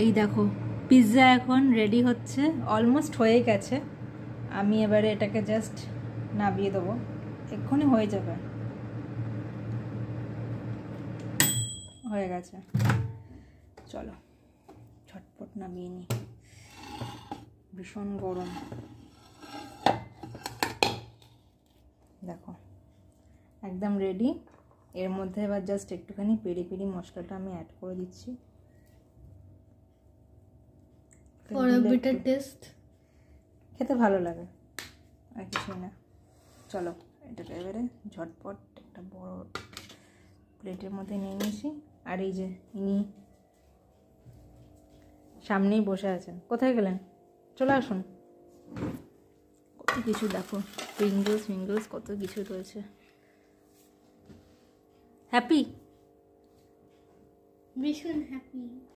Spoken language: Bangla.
এই দেখো পিৎজা এখন রেডি হচ্ছে, অলমোস্ট হয়ে গেছে। আমি এবারে এটাকে জাস্ট নামিয়ে দেবো, এক্ষুনি হয়ে যাবে। হয়ে গেছে, চলো ঝটপট নামিয়ে নিই, ভীষণ গরম। দেখো একদম রেডি। এর মধ্যে এবার জাস্ট একটুখানি পেরি পেরি মশলাটা আমি অ্যাড করে দিচ্ছি, ফর আ বেটার টেস্ট। খেতে ভালো লাগে, আর কিছুই না। চলো এটাকে এবারে ঝটপট একটা বড় প্লেটের মধ্যে নিয়ে নিয়েছি। আর এই যে ইনি সামনেই বসে আছেন, কোথায় গেলেন? চলে আসুন। কত কিছু দেখো, ফিঙ্গলস কত কিছু রয়েছে। হ্যাপি? ভীষণ হ্যাপি।